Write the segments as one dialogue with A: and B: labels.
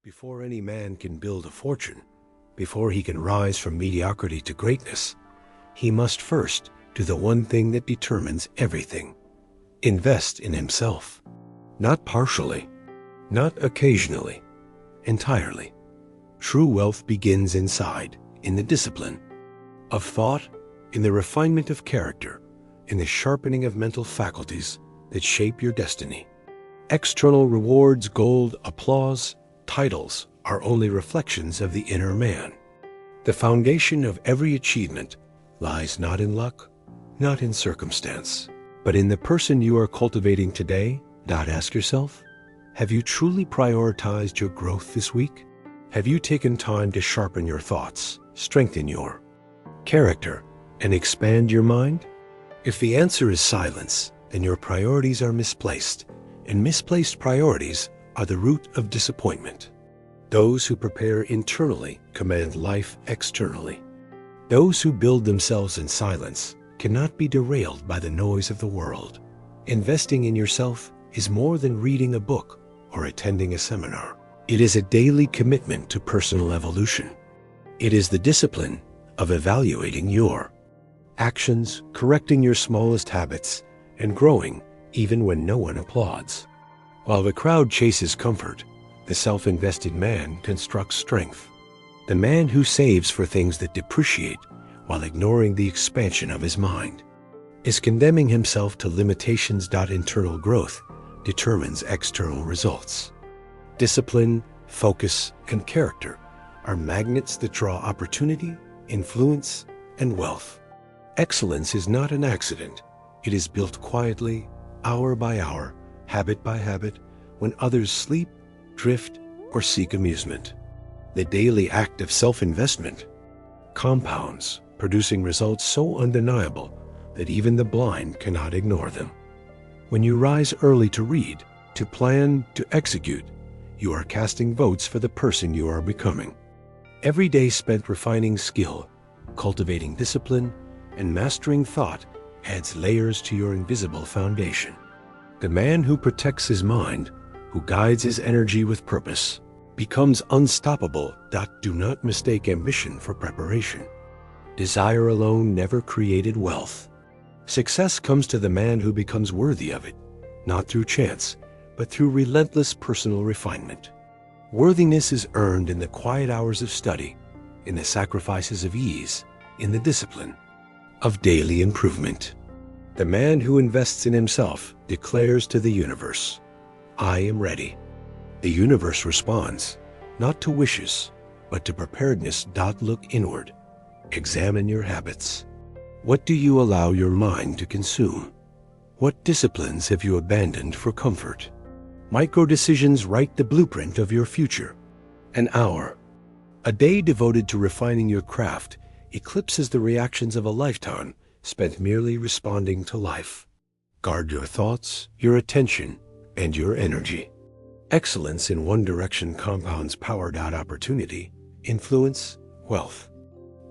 A: Before any man can build a fortune, before he can rise from mediocrity to greatness, he must first do the one thing that determines everything: invest in himself. Not partially, not occasionally, entirely. True wealth begins inside, in the discipline of thought, in the refinement of character, in the sharpening of mental faculties that shape your destiny. External rewards, gold, applause, titles are only reflections of the inner man. The foundation of every achievement lies not in luck, not in circumstance, but in the person you are cultivating today. Ask yourself, have you truly prioritized your growth this week? Have you taken time to sharpen your thoughts, strengthen your character, and expand your mind? If the answer is silence, then your priorities are misplaced, and misplaced priorities are the root of disappointment. Those who prepare internally command life externally. Those who build themselves in silence cannot be derailed by the noise of the world. Investing in yourself is more than reading a book or attending a seminar. It is a daily commitment to personal evolution. It is the discipline of evaluating your actions, correcting your smallest habits, and growing even when no one applauds. While the crowd chases comfort, the self-invested man constructs strength. The man who saves for things that depreciate while ignoring the expansion of his mind is condemning himself to limitations. Internal growth determines external results. Discipline, focus, and character are magnets that draw opportunity, influence, and wealth. Excellence is not an accident. It is built quietly, hour by hour, habit by habit, when others sleep, drift, or seek amusement. The daily act of self-investment compounds, producing results so undeniable that even the blind cannot ignore them. When you rise early to read, to plan, to execute, you are casting votes for the person you are becoming. Every day spent refining skill, cultivating discipline, and mastering thought adds layers to your invisible foundation. The man who protects his mind, who guides his energy with purpose, becomes unstoppable. Do not mistake ambition for preparation. Desire alone never created wealth. Success comes to the man who becomes worthy of it, not through chance, but through relentless personal refinement. Worthiness is earned in the quiet hours of study, in the sacrifices of ease, in the discipline of daily improvement. The man who invests in himself declares to the universe, "I am ready." The universe responds, not to wishes, but to preparedness. Look inward. Examine your habits. What do you allow your mind to consume? What disciplines have you abandoned for comfort? Micro-decisions write the blueprint of your future. An hour, a day devoted to refining your craft, eclipses the reactions of a lifetime spent merely responding to life. Guard your thoughts, your attention, and your energy. Excellence in one direction compounds power. Opportunity, influence, wealth.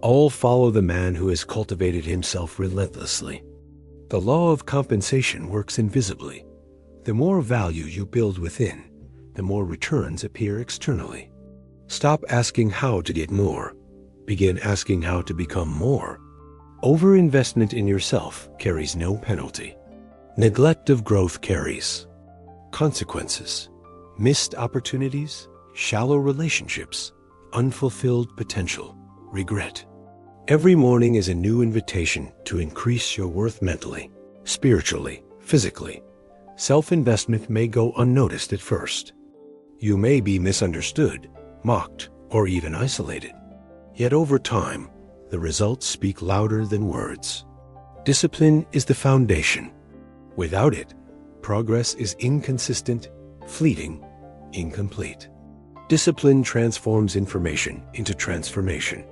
A: All follow the man who has cultivated himself relentlessly. The law of compensation works invisibly. The more value you build within, the more returns appear externally. Stop asking how to get more. Begin asking how to become more. Overinvestment in yourself carries no penalty. Neglect of growth carries consequences. Missed opportunities, shallow relationships, unfulfilled potential, regret. Every morning is a new invitation to increase your worth mentally, spiritually, physically. Self-investment may go unnoticed at first. You may be misunderstood, mocked, or even isolated. Yet over time, the results speak louder than words. Discipline is the foundation. Without it, progress is inconsistent, fleeting, incomplete. Discipline transforms information into transformation.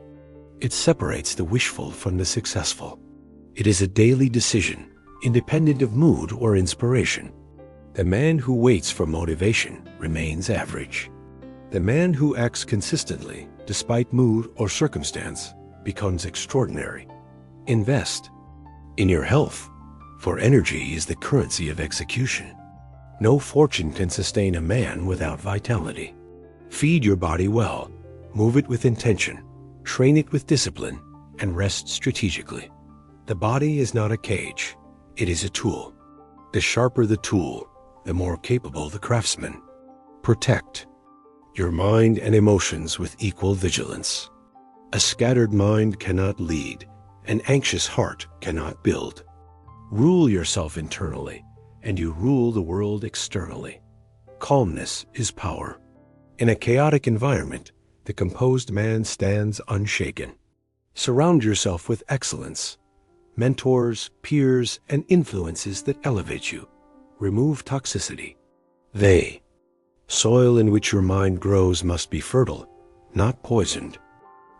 A: It separates the wishful from the successful. It is a daily decision, independent of mood or inspiration. The man who waits for motivation remains average. The man who acts consistently, despite mood or circumstance, becomes extraordinary. Invest in your health, for energy is the currency of execution. No fortune can sustain a man without vitality. Feed your body well, move it with intention, train it with discipline, and rest strategically. The body is not a cage, it is a tool. The sharper the tool, the more capable the craftsman. Protect your mind and emotions with equal vigilance. A scattered mind cannot lead, an anxious heart cannot build. Rule yourself internally, and you rule the world externally. Calmness is power. In a chaotic environment, the composed man stands unshaken. Surround yourself with excellence, mentors, peers, and influences that elevate you. Remove toxicity. Soil in which your mind grows must be fertile, not poisoned.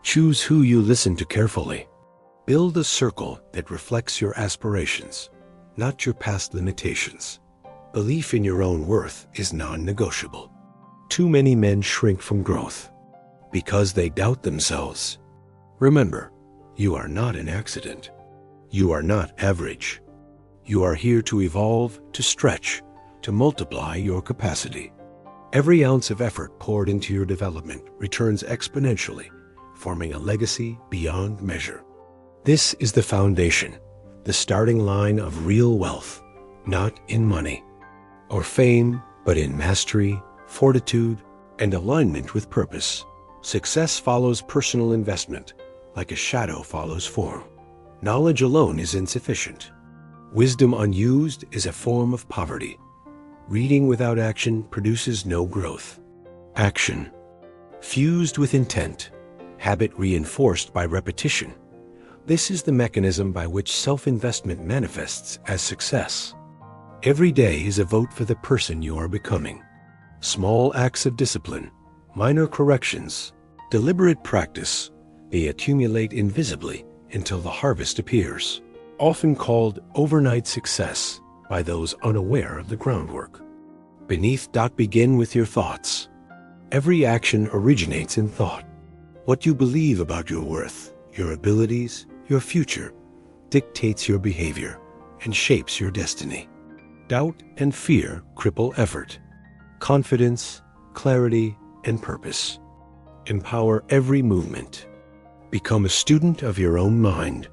A: Choose who you listen to carefully. Build a circle that reflects your aspirations, not your past limitations. Belief in your own worth is non-negotiable. Too many men shrink from growth because they doubt themselves. Remember, you are not an accident. You are not average. You are here to evolve, to stretch, to multiply your capacity. Every ounce of effort poured into your development returns exponentially, forming a legacy beyond measure. This is the foundation, the starting line of real wealth, not in money or fame, but in mastery, fortitude, and alignment with purpose. Success follows personal investment, like a shadow follows form. Knowledge alone is insufficient. Wisdom unused is a form of poverty. Reading without action produces no growth. Action, fused with intent, habit reinforced by repetition. This is the mechanism by which self-investment manifests as success. Every day is a vote for the person you are becoming. Small acts of discipline, minor corrections, deliberate practice, they accumulate invisibly until the harvest appears, often called overnight success by those unaware of the groundwork. Begin with your thoughts. Every action originates in thought. What you believe about your worth, your abilities, your future, dictates your behavior and shapes your destiny. Doubt and fear cripple effort. Confidence, clarity, and purpose empower every movement. Become a student of your own mind.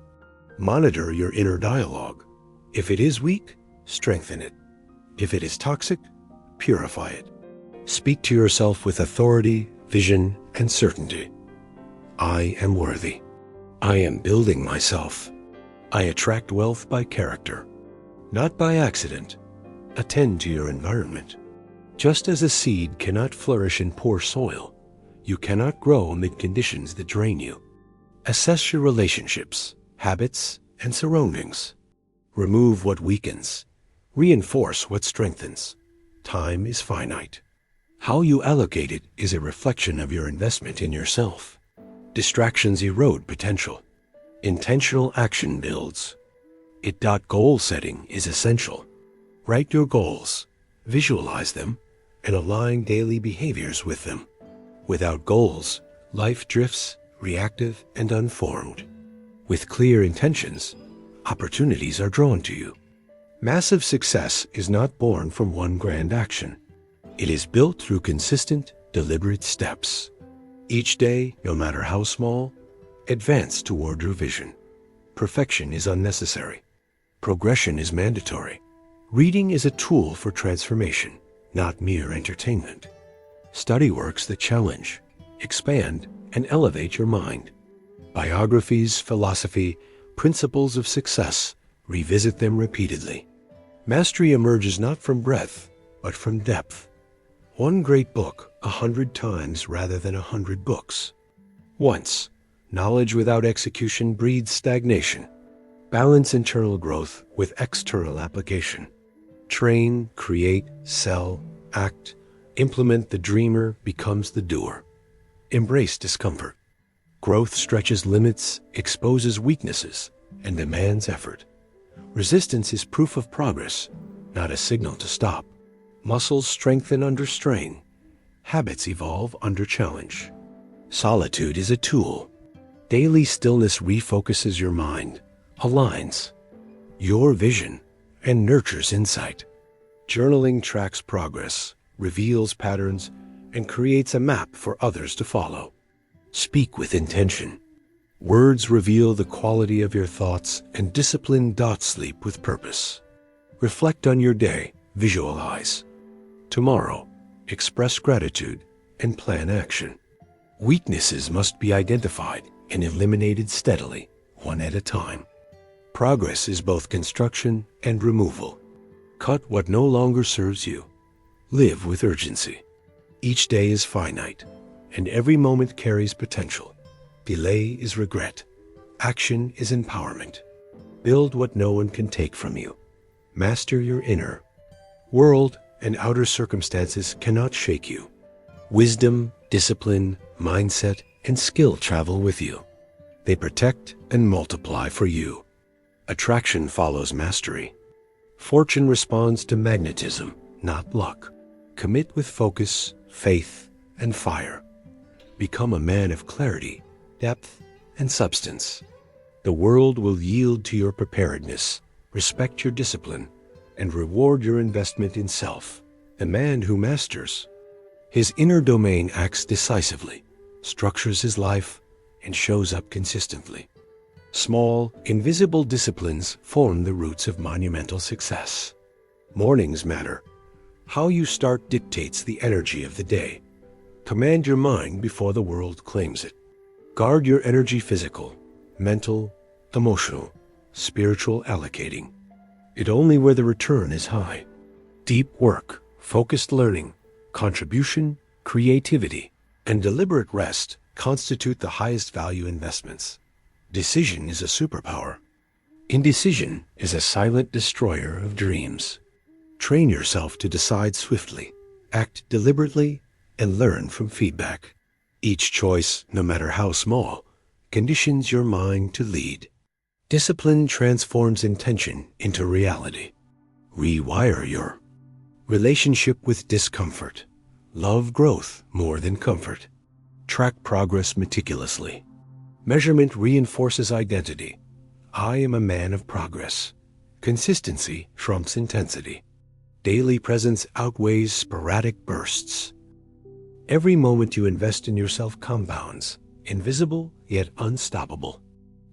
A: Monitor your inner dialogue. If it is weak, strengthen it. If it is toxic, purify it. Speak to yourself with authority, vision, and certainty. I am worthy. I am building myself. I attract wealth by character, not by accident. Attend to your environment. Just as a seed cannot flourish in poor soil, you cannot grow amid conditions that drain you. Assess your relationships, habits, and surroundings. Remove what weakens. Reinforce what strengthens. Time is finite. How you allocate it is a reflection of your investment in yourself. Distractions erode potential. Intentional action builds. Goal setting is essential. Write your goals, visualize them, and align daily behaviors with them. Without goals, life drifts, reactive and unformed. With clear intentions, opportunities are drawn to you. Massive success is not born from one grand action. It is built through consistent, deliberate steps. Each day, no matter how small, advance toward your vision. Perfection is unnecessary. Progression is mandatory. Reading is a tool for transformation, not mere entertainment. Study works that challenge, expand, and elevate your mind. Biographies, philosophy, principles of success, revisit them repeatedly. Mastery emerges not from breadth, but from depth. One great book 100 times rather than 100 books. Once, knowledge without execution breeds stagnation. Balance internal growth with external application. Train, create, sell, act, implement. The dreamer becomes the doer. Embrace discomfort. Growth stretches limits, exposes weaknesses, and demands effort. Resistance is proof of progress, not a signal to stop. Muscles strengthen under strain. Habits evolve under challenge. Solitude is a tool. Daily stillness refocuses your mind, aligns your vision, and nurtures insight. Journaling tracks progress, reveals patterns, and creates a map for others to follow. Speak with intention. Words reveal the quality of your thoughts, and discipline dots sleep with purpose. Reflect on your day, visualize. Tomorrow, express gratitude and plan action. Weaknesses must be identified and eliminated steadily, one at a time. Progress is both construction and removal. Cut what no longer serves you. Live with urgency. Each day is finite, and every moment carries potential. Delay is regret. Action is empowerment. Build what no one can take from you. Master your inner world, and outer circumstances cannot shake you. Wisdom, discipline, mindset, and skill travel with you. They protect and multiply for you. Attraction follows mastery. Fortune responds to magnetism, not luck. Commit with focus, faith, and fire. Become a man of clarity, depth, and substance. The world will yield to your preparedness, respect your discipline, and reward your investment in self. The man who masters his inner domain acts decisively, structures his life, and shows up consistently. Small, invisible disciplines form the roots of monumental success. Mornings matter. How you start dictates the energy of the day. Command your mind before the world claims it. Guard your energy, physical, mental, emotional, spiritual allocating it only where the return is high. Deep work, focused learning, contribution, creativity, and deliberate rest constitute the highest value investments. Decision is a superpower. Indecision is a silent destroyer of dreams. Train yourself to decide swiftly, act deliberately, and learn from feedback. Each choice, no matter how small, conditions your mind to lead. Discipline transforms intention into reality. Rewire your relationship with discomfort. Love growth more than comfort. Track progress meticulously. Measurement reinforces identity. I am a man of progress. Consistency trumps intensity. Daily presence outweighs sporadic bursts. Every moment you invest in yourself compounds, invisible yet unstoppable.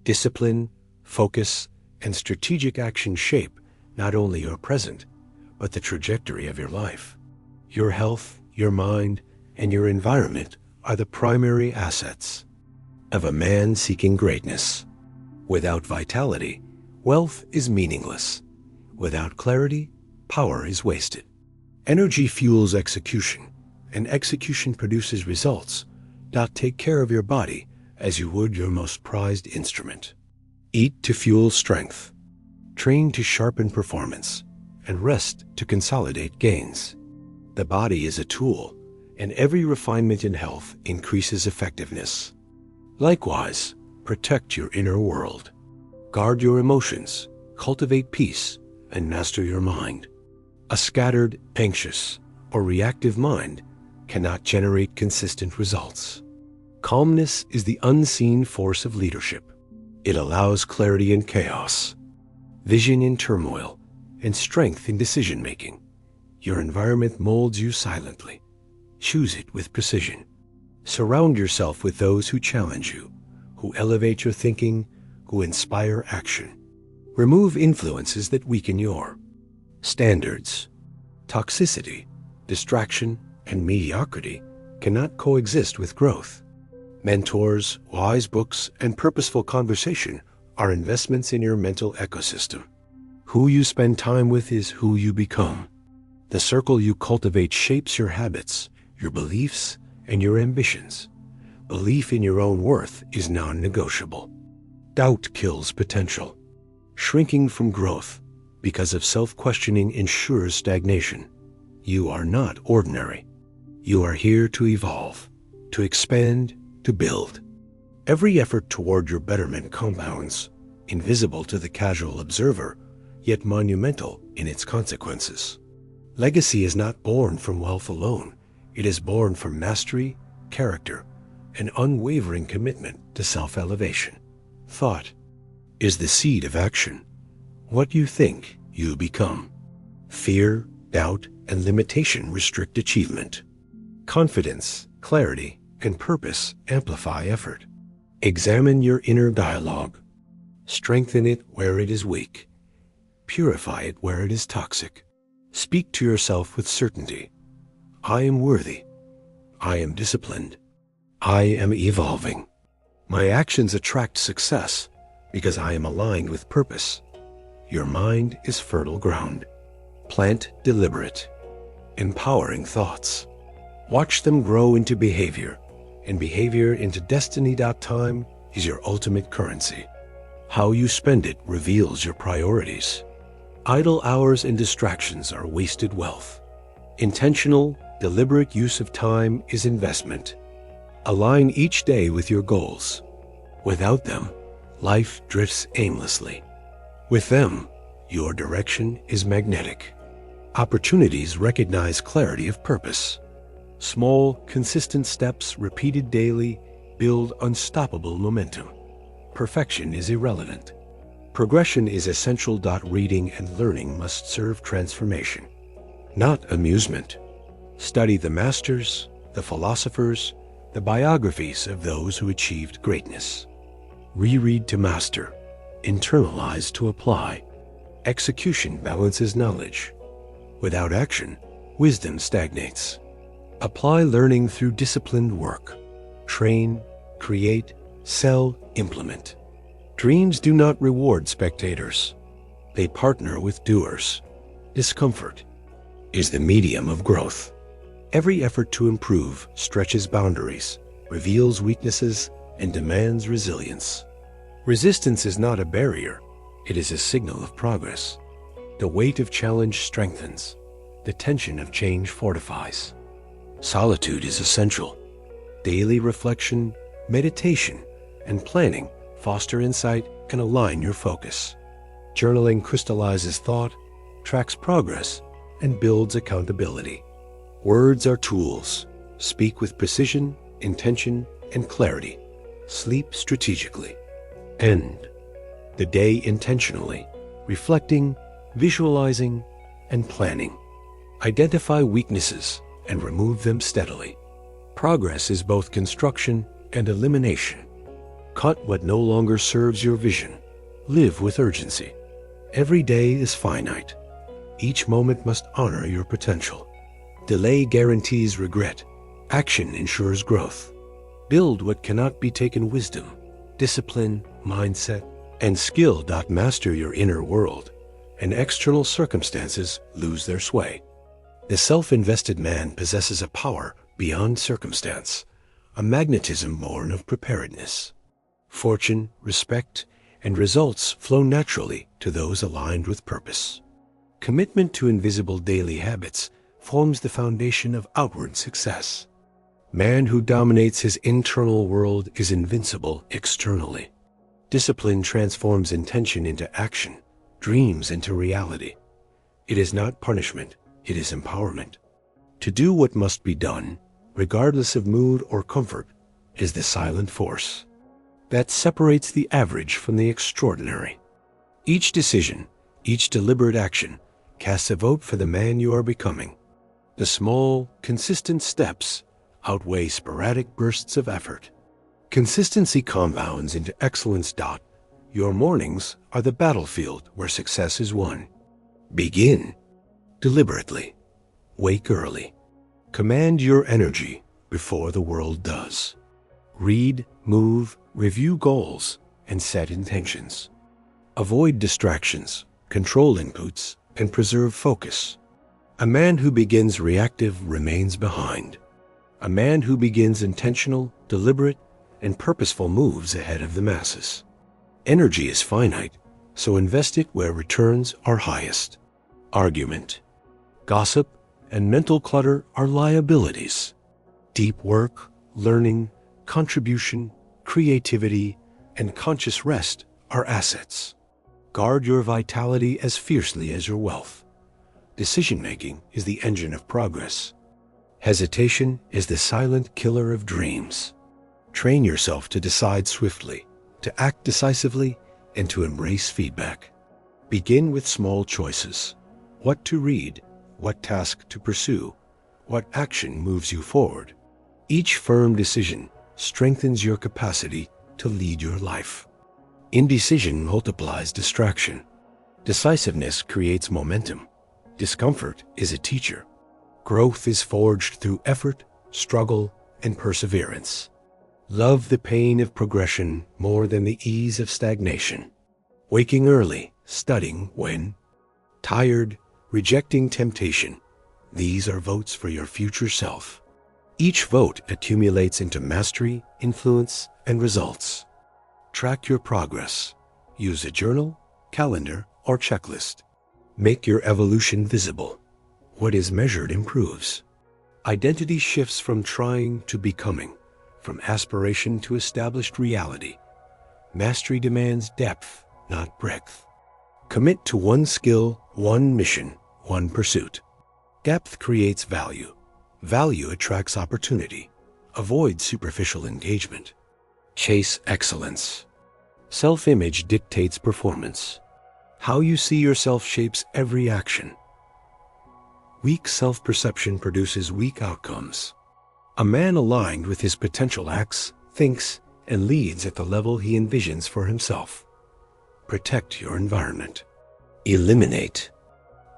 A: Discipline, focus, and strategic action shape not only your present, but the trajectory of your life. Your health, your mind, and your environment are the primary assets of a man seeking greatness. Without vitality, wealth is meaningless. Without clarity, power is wasted. Energy fuels execution, and execution produces results. Take care of your body as you would your most prized instrument. Eat to fuel strength. Train to sharpen performance, and rest to consolidate gains. The body is a tool, and every refinement in health increases effectiveness. Likewise, protect your inner world. Guard your emotions, cultivate peace, and master your mind. A scattered, anxious, or reactive mind cannot generate consistent results. Calmness is the unseen force of leadership. It allows clarity in chaos, vision in turmoil, and strength in decision-making. Your environment molds you silently. Choose it with precision. Surround yourself with those who challenge you, who elevate your thinking, who inspire action. Remove influences that weaken your standards. Toxicity, distraction, and mediocrity cannot coexist with growth. Mentors, wise books, and purposeful conversation are investments in your mental ecosystem. Who you spend time with is who you become. The circle you cultivate shapes your habits, your beliefs, and your ambitions. Belief in your own worth is non-negotiable. Doubt kills potential. Shrinking from growth because of self-questioning ensures stagnation. You are not ordinary. You are here to evolve, to expand, to build. Every effort toward your betterment compounds, invisible to the casual observer, yet monumental in its consequences. Legacy is not born from wealth alone. It is born from mastery, character, and unwavering commitment to self-elevation. Thought is the seed of action. What you think, you become. Fear, doubt, and limitation restrict achievement. Confidence, clarity, and purpose amplify effort. Examine your inner dialogue. Strengthen it where it is weak. Purify it where it is toxic. Speak to yourself with certainty. I am worthy. I am disciplined. I am evolving. My actions attract success because I am aligned with purpose. Your mind is fertile ground. Plant deliberate, empowering thoughts. Watch them grow into behavior, and behavior into destiny. Time is your ultimate currency. How you spend it reveals your priorities. Idle hours and distractions are wasted wealth. Intentional, deliberate use of time is investment. Align each day with your goals. Without them, life drifts aimlessly. With them, your direction is magnetic. Opportunities recognize clarity of purpose. Small, consistent steps repeated daily build unstoppable momentum. Perfection is irrelevant. Progression is essential. Reading and learning must serve transformation, not amusement. Study the masters, the philosophers, the biographies of those who achieved greatness. Reread to master, internalize to apply. Execution balances knowledge. Without action, wisdom stagnates. Apply learning through disciplined work. Train, create, sell, implement. Dreams do not reward spectators. They partner with doers. Discomfort is the medium of growth. Every effort to improve stretches boundaries, reveals weaknesses, and demands resilience. Resistance is not a barrier. It is a signal of progress. The weight of challenge strengthens. The tension of change fortifies. Solitude is essential. Daily reflection, meditation, and planning foster insight and align your focus. Journaling crystallizes thought, tracks progress, and builds accountability. Words are tools. Speak with precision, intention, and clarity. Sleep strategically. End the day intentionally, reflecting, visualizing, and planning. Identify weaknesses and remove them steadily. Progress is both construction and elimination. Cut what no longer serves your vision. Live with urgency. Every day is finite. Each moment must honor your potential. Delay guarantees regret. Action ensures growth. Build what cannot be taken. Wisdom, discipline, mindset, and skill. Master your inner world, and external circumstances lose their sway. The self-invested man possesses a power beyond circumstance, a magnetism born of preparedness. Fortune, respect, and results flow naturally to those aligned with purpose. Commitment to invisible daily habits forms the foundation of outward success. Man who dominates his internal world is invincible externally. Discipline transforms intention into action, dreams into reality. It is not punishment, it is empowerment. To do what must be done, regardless of mood or comfort, is the silent force that separates the average from the extraordinary. Each decision, each deliberate action, casts a vote for the man you are becoming. The small, consistent steps outweigh sporadic bursts of effort. Consistency compounds into excellence. Your mornings are the battlefield where success is won. Begin deliberately. Wake early. Command your energy before the world does. Read, move, review goals, and set intentions. Avoid distractions, control inputs, and preserve focus. A man who begins reactive remains behind. A man who begins intentional, deliberate, and purposeful moves ahead of the masses. Energy is finite, so invest it where returns are highest. Argument, gossip, and mental clutter are liabilities. Deep work, learning, contribution, creativity, and conscious rest are assets. Guard your vitality as fiercely as your wealth. Decision-making is the engine of progress. Hesitation is the silent killer of dreams. Train yourself to decide swiftly, to act decisively, and to embrace feedback. Begin with small choices. What to read, what task to pursue, What action moves you forward? Each firm decision strengthens your capacity to lead your life. Indecision multiplies distraction. Decisiveness creates momentum. Discomfort is a teacher. Growth is forged through effort, struggle, and perseverance. Love the pain of progression more than the ease of stagnation. Waking early, studying when tired, rejecting temptation. These are votes for your future self. Each vote accumulates into mastery, influence, and results. Track your progress. Use a journal, calendar, or checklist. Make your evolution visible. What is measured improves. Identity shifts from trying to becoming, from aspiration to established reality. Mastery demands depth, not breadth. Commit to one skill, one mission, one pursuit. Depth creates value. Value attracts opportunity. Avoid superficial engagement. Chase excellence. Self-image dictates performance. How you see yourself shapes every action. Weak self-perception produces weak outcomes. A man aligned with his potential acts, thinks, and leads at the level he envisions for himself. Protect your environment. Eliminate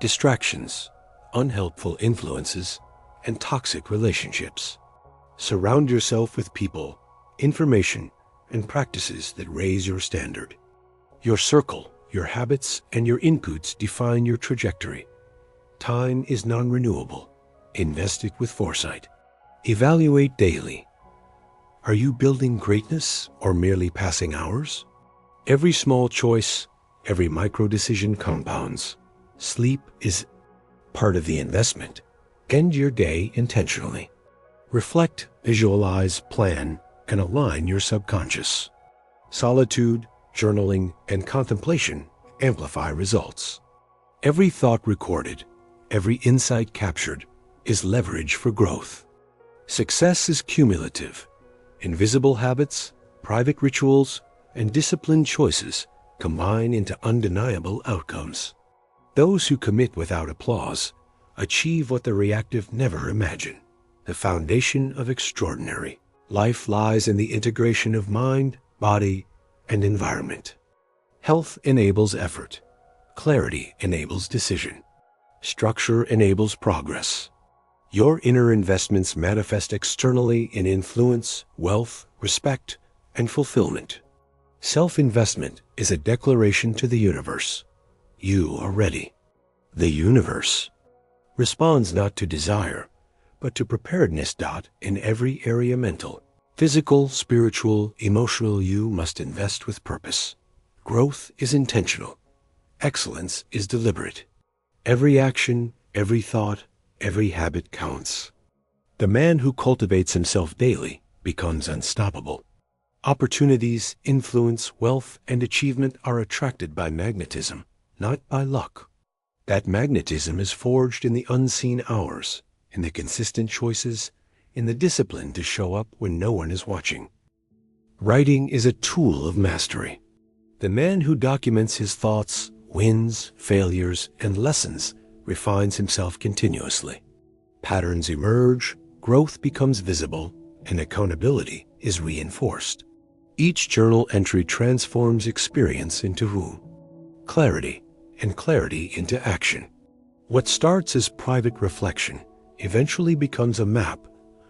A: distractions, unhelpful influences, and toxic relationships. Surround yourself with people, information, and practices that raise your standard. Your circle, your habits, and your inputs define your trajectory. Time is non-renewable. Invest it with foresight. Evaluate daily. Are you building greatness or merely passing hours? Every small choice, every micro-decision compounds. Sleep is part of the investment. End your day intentionally. Reflect, visualize, plan, and align your subconscious. Solitude, journaling, and contemplation amplify results. Every thought recorded, every insight captured, is leverage for growth. Success is cumulative. Invisible habits, private rituals, and disciplined choices combine into undeniable outcomes. Those who commit without applause achieve what the reactive never imagine. The foundation of extraordinary life lies in the integration of mind, body, and environment. Health enables effort. Clarity enables decision. Structure enables progress. Your inner investments manifest externally in influence, wealth, respect, and fulfillment. Self-investment is a declaration to the universe. You are ready. The universe responds not to desire, but to preparedness. In every area mental, physical, spiritual, emotional, you must invest with purpose. Growth is intentional. Excellence is deliberate. Every action, every thought, every habit counts. The man who cultivates himself daily becomes unstoppable. Opportunities, influence, wealth, and achievement are attracted by magnetism, not by luck. That magnetism is forged in the unseen hours, in the consistent choices, in the discipline to show up when no one is watching. Writing is a tool of mastery. The man who documents his thoughts, wins, failures, and lessons refines himself continuously. Patterns emerge, growth becomes visible, and accountability is reinforced. Each journal entry transforms experience into clarity, and clarity into action. What starts as private reflection eventually becomes a map,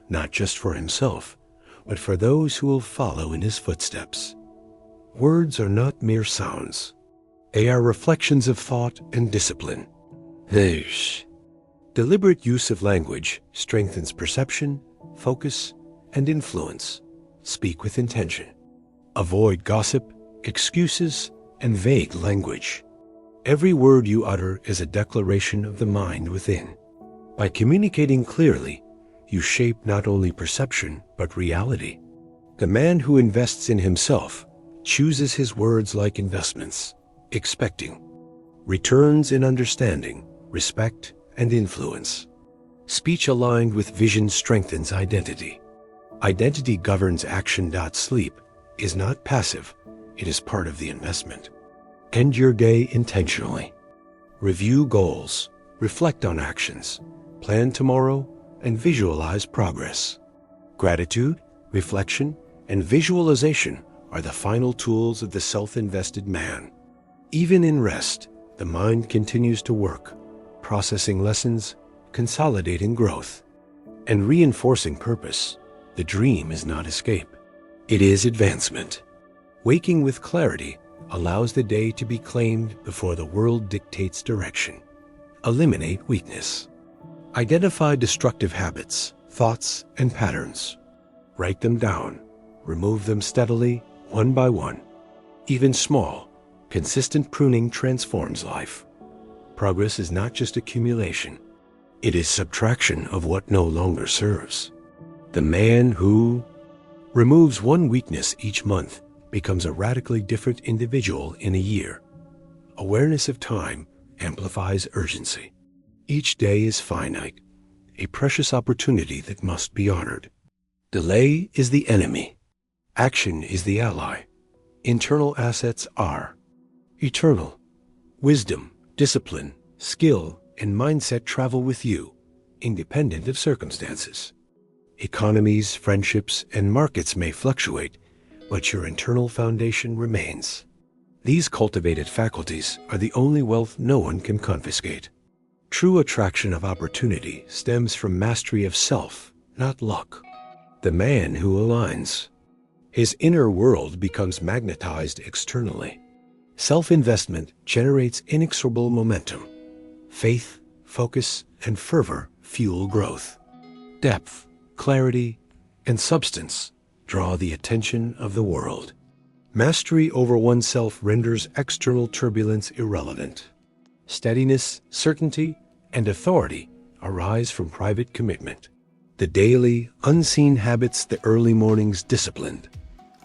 A: not just for himself, but for those who will follow in his footsteps. Words are not mere sounds. They are reflections of thought and discipline. Deliberate use of language strengthens perception, focus, and influence. Speak with intention. Avoid gossip, excuses, and vague language. Every word you utter is a declaration of the mind within. By communicating clearly, you shape not only perception, but reality. The man who invests in himself chooses his words like investments, expecting returns in understanding, respect, and influence. Speech aligned with vision strengthens identity. Identity governs action. Sleep is not passive, it is part of the investment. End your day intentionally. Review goals, reflect on actions, plan tomorrow, and visualize progress. Gratitude, reflection, and visualization are the final tools of the self-invested man. Even in rest, the mind continues to work, processing lessons, consolidating growth, and reinforcing purpose. The dream is not escape. It is advancement. Waking with clarity allows the day to be claimed before the world dictates direction. Eliminate weakness. Identify destructive habits, thoughts, and patterns. Write them down. Remove them steadily, one by one. Even small, consistent pruning transforms life. Progress is not just accumulation. It is subtraction of what no longer serves. The man who removes one weakness each month becomes a radically different individual in a year. Awareness of time amplifies urgency. Each day is finite, a precious opportunity that must be honored. Delay is the enemy. Action is the ally. Internal assets are eternal. Wisdom, discipline, skill, and mindset travel with you, independent of circumstances. Economies, friendships, and markets may fluctuate, but your internal foundation remains. These cultivated faculties are the only wealth no one can confiscate. True attraction of opportunity stems from mastery of self, not luck. The man who aligns. His inner world becomes magnetized externally. Self-investment generates inexorable momentum. Faith, focus, and fervor fuel growth. Depth, clarity, and substance draw the attention of the world. Mastery over oneself renders external turbulence irrelevant. Steadiness, certainty, and authority arise from private commitment. The daily, unseen habits, the early mornings disciplined.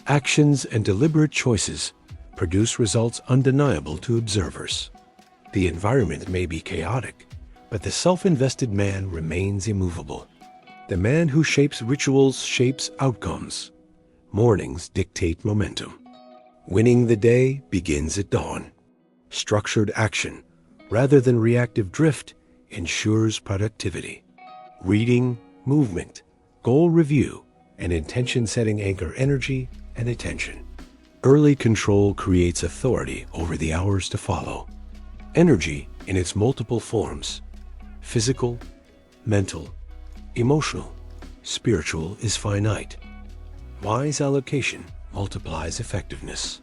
A: Actions and deliberate choices produce results undeniable to observers. The environment may be chaotic, but the self-invested man remains immovable. The man who shapes rituals shapes outcomes. Mornings dictate momentum. Winning the day begins at dawn. Structured action, rather than reactive drift, ensures productivity. Reading, movement, goal review, and intention setting anchor energy and attention. Early control creates authority over the hours to follow. Energy in its multiple forms, physical, mental, emotional, spiritual, is finite. Wise allocation multiplies effectiveness.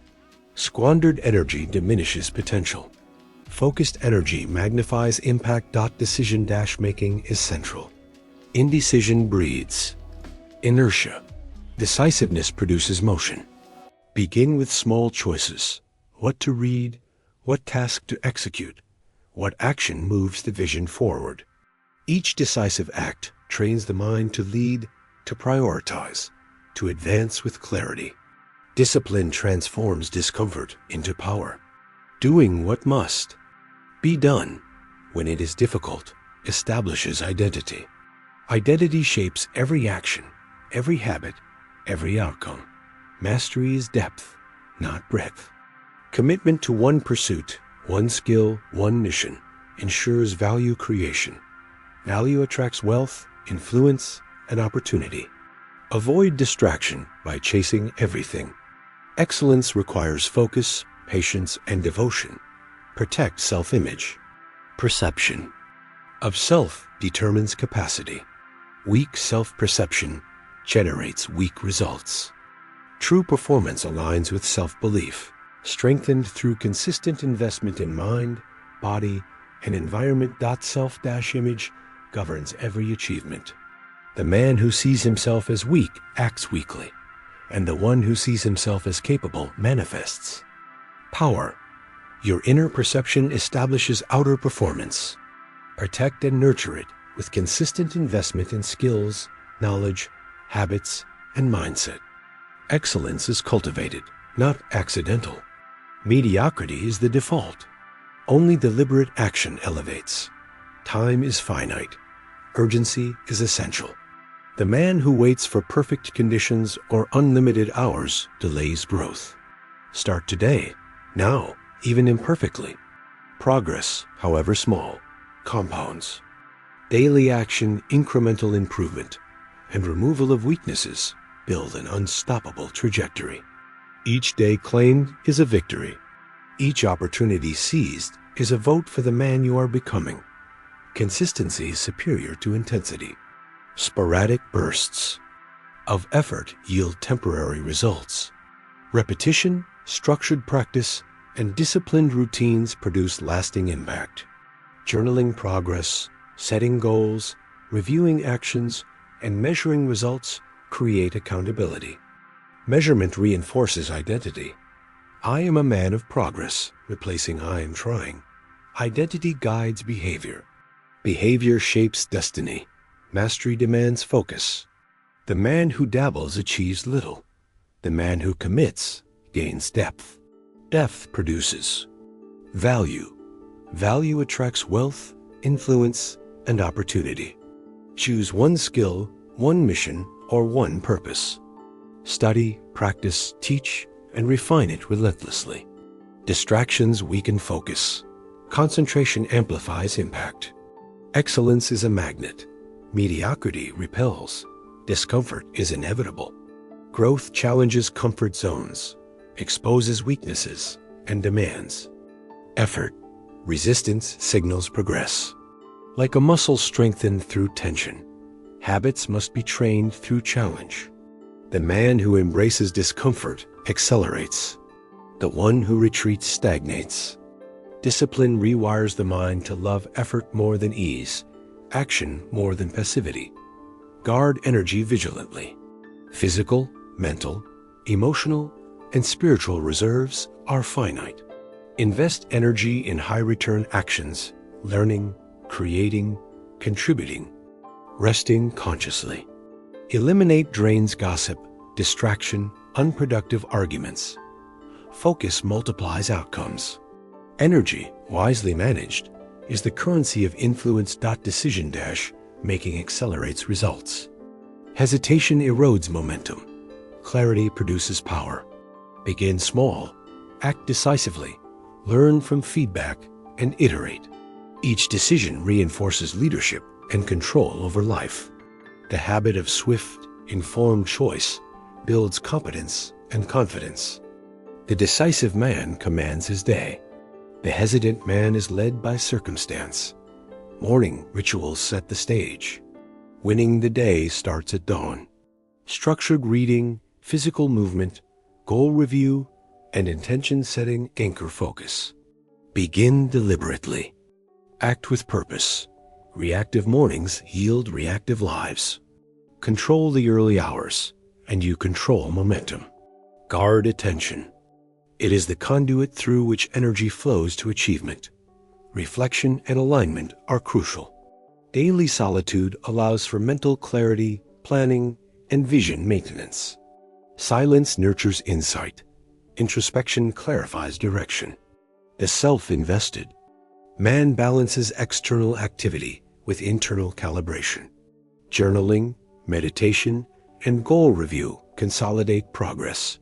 A: Squandered energy diminishes potential. Focused energy magnifies impact. Decision-making is central. Indecision breeds inertia. Decisiveness produces motion. Begin with small choices. What to read, what task to execute, what action moves the vision forward. Each decisive act trains the mind to lead, to prioritize, to advance with clarity. Discipline transforms discomfort into power. Doing what must be done when it is difficult establishes identity. Identity shapes every action, every habit, every outcome. Mastery is depth, not breadth. Commitment to one pursuit, one skill, one mission ensures value creation. Value attracts wealth, influence, and opportunity. Avoid distraction by chasing everything. Excellence requires focus, patience, and devotion. Protect self-image. Perception of self determines capacity. Weak self-perception generates weak results. True performance aligns with self-belief, strengthened through consistent investment in mind, body, and environment. Self-image governs every achievement. The man who sees himself as weak acts weakly, and the one who sees himself as capable manifests. Power. Your inner perception establishes outer performance. Protect and nurture it with consistent investment in skills, knowledge, habits, and mindset. Excellence is cultivated, not accidental. Mediocrity is the default. Only deliberate action elevates. Time is finite. Urgency is essential. The man who waits for perfect conditions or unlimited hours delays growth. Start today, now, even imperfectly. Progress, however small, compounds. Daily action, incremental improvement, and removal of weaknesses build an unstoppable trajectory. Each day claimed is a victory. Each opportunity seized is a vote for the man you are becoming. Consistency is superior to intensity. Sporadic bursts of effort yield temporary results. Repetition, structured practice, and disciplined routines produce lasting impact. Journaling progress, setting goals, reviewing actions, and measuring results create accountability. Measurement reinforces identity. I am a man of progress, replacing I am trying. Identity guides behavior. Behavior shapes destiny. Mastery demands focus. The man who dabbles achieves little. The man who commits gains depth. Depth produces value. Value attracts wealth, influence, and opportunity. Choose one skill, one mission, or one purpose. Study, practice, teach, and refine it relentlessly. Distractions weaken focus. Concentration amplifies impact. Excellence is a magnet. Mediocrity repels. Discomfort is inevitable. Growth challenges comfort zones, exposes weaknesses, and demands effort. Resistance signals progress. Like a muscle strengthened through tension, habits must be trained through challenge. The man who embraces discomfort accelerates. The one who retreats stagnates. Discipline rewires the mind to love effort more than ease, action more than passivity. Guard energy vigilantly. Physical, mental, emotional, and spiritual reserves are finite. Invest energy in high-return actions, learning, creating, contributing, resting consciously. Eliminate drains, gossip, distraction, unproductive arguments. Focus multiplies outcomes. Energy, wisely managed, is the currency of influence. Decision making accelerates results. Hesitation erodes momentum. Clarity produces power. Begin small, act decisively, learn from feedback, and iterate. Each decision reinforces leadership and control over life. The habit of swift, informed choice builds competence and confidence. The decisive man commands his day. The hesitant man is led by circumstance. Morning rituals set the stage. Winning the day starts at dawn. Structured reading, physical movement, goal review, and intention setting anchor focus. Begin deliberately. Act with purpose. Reactive mornings yield reactive lives. Control the early hours, and you control momentum. Guard attention. It is the conduit through which energy flows to achievement. Reflection and alignment are crucial. Daily solitude allows for mental clarity, planning, and vision maintenance. Silence nurtures insight. Introspection clarifies direction. The self-invested. Man balances external activity with internal calibration. Journaling, meditation, and goal review consolidate progress.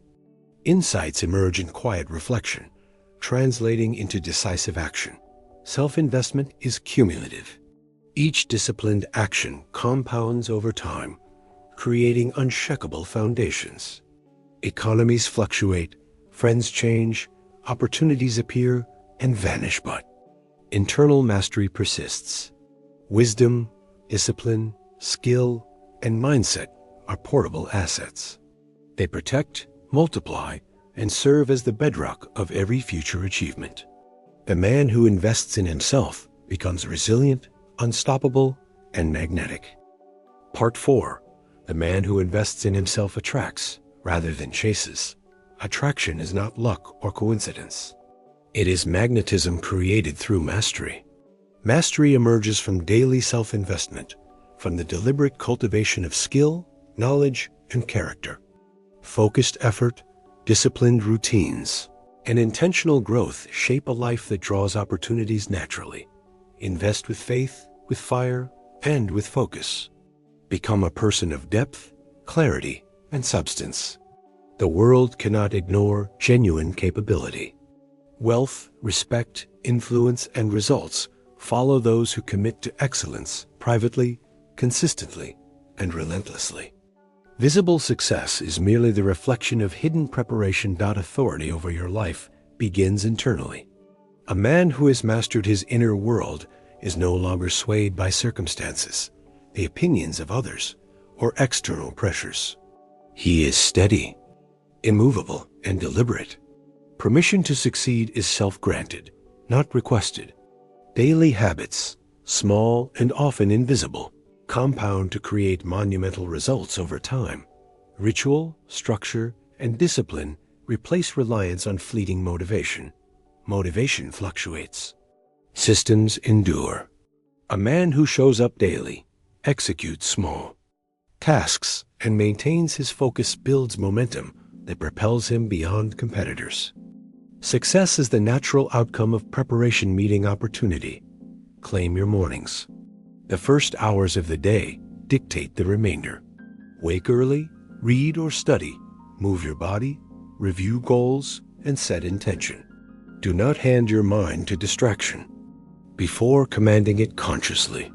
A: Insights emerge in quiet reflection, translating into decisive action. Self-investment is cumulative. Each disciplined action compounds over time, creating unshakable foundations. Economies fluctuate, friends change, opportunities appear and vanish, but internal mastery persists. Wisdom, discipline, skill, and mindset are portable assets. They protect, multiply, and serve as the bedrock of every future achievement. The man who invests in himself becomes resilient, unstoppable, and magnetic. Part 4. The man who invests in himself attracts rather than chases. Attraction is not luck or coincidence. It is magnetism created through mastery. Mastery emerges from daily self-investment, from the deliberate cultivation of skill, knowledge, and character. Focused effort, disciplined routines, and intentional growth shape a life that draws opportunities naturally. Invest with faith, with fire, and with focus. Become a person of depth, clarity, and substance. The world cannot ignore genuine capability. Wealth, respect, influence, and results follow those who commit to excellence privately, consistently, and relentlessly. Visible success is merely the reflection of hidden preparation. Authority over your life begins internally. A man who has mastered his inner world is no longer swayed by circumstances, the opinions of others, or external pressures. He is steady, immovable, and deliberate. Permission to succeed is self-granted, not requested. Daily habits, small and often invisible, compound to create monumental results over time. Ritual, structure, and discipline replace reliance on fleeting motivation. Motivation fluctuates. Systems endure. A man who shows up daily, executes small tasks, and maintains his focus builds momentum that propels him beyond competitors. Success is the natural outcome of preparation meeting opportunity. Claim your mornings. The first hours of the day dictate the remainder. Wake early, read or study, move your body, review goals, and set intention. Do not hand your mind to distraction before commanding it consciously.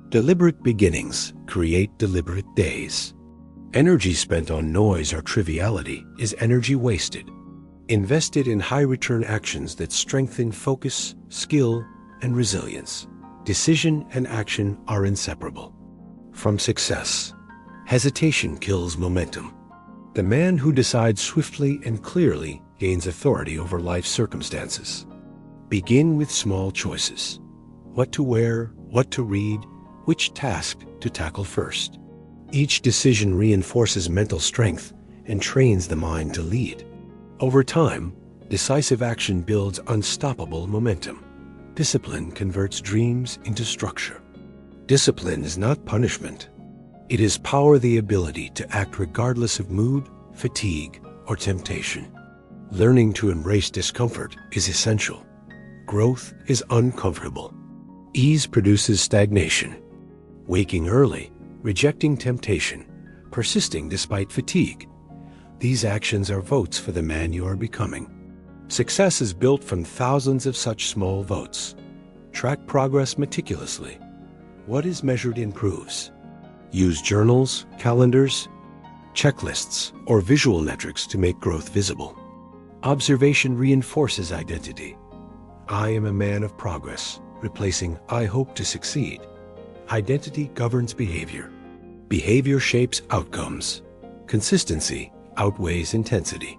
A: Deliberate beginnings create deliberate days. Energy spent on noise or triviality is energy wasted. Invested in high-return actions that strengthen focus, skill, and resilience. Decision and action are inseparable from success. Hesitation kills momentum. The man who decides swiftly and clearly gains authority over life's circumstances. Begin with small choices. What to wear, what to read, which task to tackle first. Each decision reinforces mental strength and trains the mind to lead. Over time, decisive action builds unstoppable momentum. Discipline converts dreams into structure. Discipline is not punishment. It is power, the ability to act regardless of mood, fatigue, or temptation. Learning to embrace discomfort is essential. Growth is uncomfortable. Ease produces stagnation. Waking early, rejecting temptation, persisting despite fatigue. These actions are votes for the man you are becoming. Success is built from thousands of such small votes. Track progress meticulously. What is measured improves. Use journals, calendars, checklists, or visual metrics to make growth visible. Observation reinforces identity. I am a man of progress, replacing I hope to succeed. Identity governs behavior. Behavior shapes outcomes. Consistency outweighs intensity.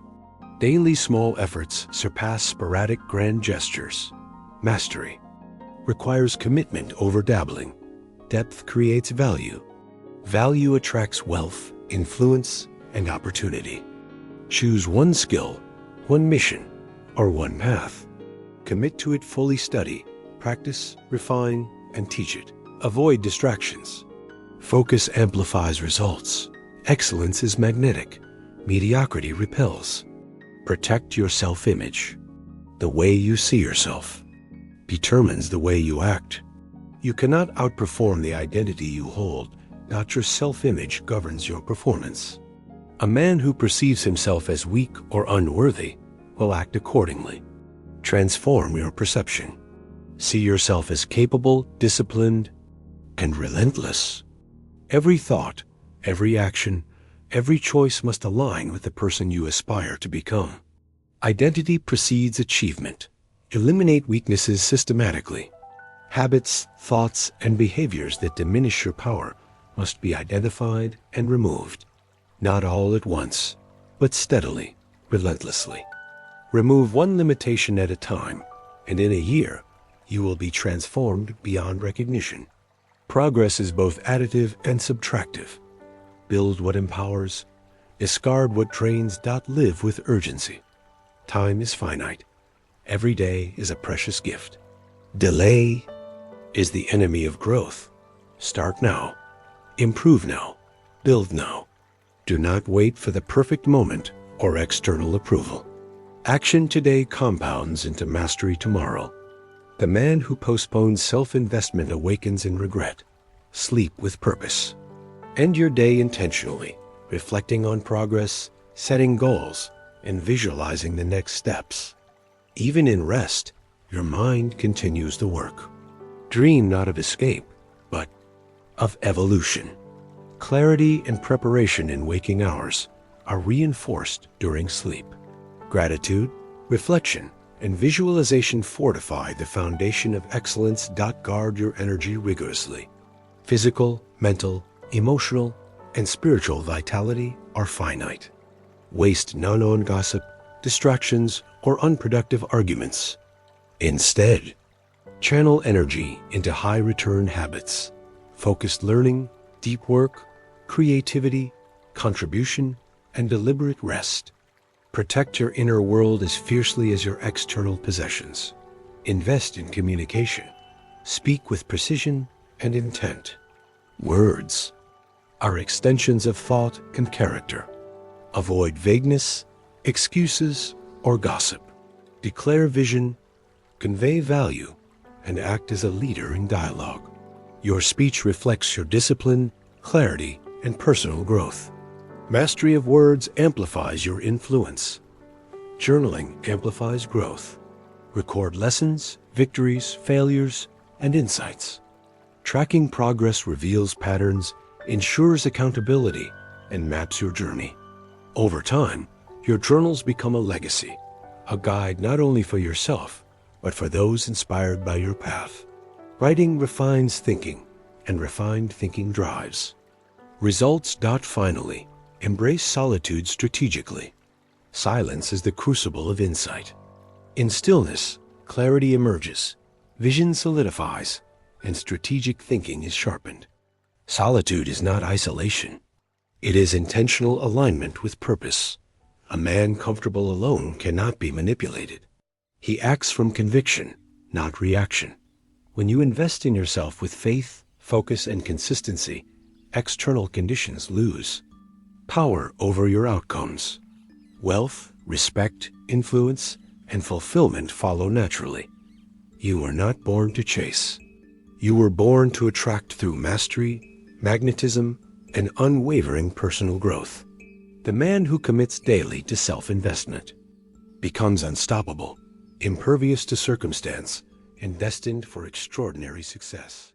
A: Daily small efforts surpass sporadic grand gestures. Mastery requires commitment over dabbling. Depth creates value. Value attracts wealth, influence, and opportunity. Choose one skill, one mission, or one path. Commit to it fully. Study, practice, refine, and teach it. Avoid distractions. Focus amplifies results. Excellence is magnetic. Mediocrity repels. Protect your self-image. The way you see yourself determines the way you act. You cannot outperform the identity you hold. Not your self-image governs your performance. A man who perceives himself as weak or unworthy will act accordingly. Transform your perception. See yourself as capable, disciplined, and relentless. Every thought, every action, every choice must align with the person you aspire to become. Identity precedes achievement. Eliminate weaknesses systematically. Habits, thoughts, and behaviors that diminish your power must be identified and removed. Not all at once, but steadily, relentlessly. Remove one limitation at a time, and in a year, you will be transformed beyond recognition. Progress is both additive and subtractive. Build what empowers, discard what drains. Live with urgency. Time is finite. Every day is a precious gift. Delay is the enemy of growth. Start now. Improve now. Build now. Do not wait for the perfect moment or external approval. Action today compounds into mastery tomorrow. The man who postpones self-investment awakens in regret. Sleep with purpose. End your day intentionally, reflecting on progress, setting goals, and visualizing the next steps. Even in rest, your mind continues the work. Dream not of escape, but of evolution. Clarity and preparation in waking hours are reinforced during sleep. Gratitude, reflection, and visualization fortify the foundation of excellence. Guard your energy rigorously. Physical, mental, emotional, and spiritual vitality are finite. Waste none on gossip, distractions, or unproductive arguments. Instead, channel energy into high-return habits, focused learning, deep work, creativity, contribution, and deliberate rest. Protect your inner world as fiercely as your external possessions. Invest in communication. Speak with precision and intent. Words are extensions of thought and character. Avoid vagueness, excuses, or gossip. Declare vision, convey value, and act as a leader in dialogue. Your speech reflects your discipline, clarity, and personal growth. Mastery of words amplifies your influence. Journaling amplifies growth. Record lessons, victories, failures, and insights. Tracking progress reveals patterns, ensures accountability, and maps your journey. Over time, your journals become a legacy, a guide not only for yourself, but for those inspired by your path. Writing refines thinking, and refined thinking drives. Results. Finally, embrace solitude strategically. Silence is the crucible of insight. In stillness, clarity emerges, vision solidifies, and strategic thinking is sharpened. Solitude is not isolation. It is intentional alignment with purpose. A man comfortable alone cannot be manipulated. He acts from conviction, not reaction. When you invest in yourself with faith, focus, and consistency, external conditions lose power over your outcomes. Wealth, respect, influence, and fulfillment follow naturally. You were not born to chase. You were born to attract through mastery, magnetism, and unwavering personal growth. The man who commits daily to self-investment becomes unstoppable, impervious to circumstance, and destined for extraordinary success.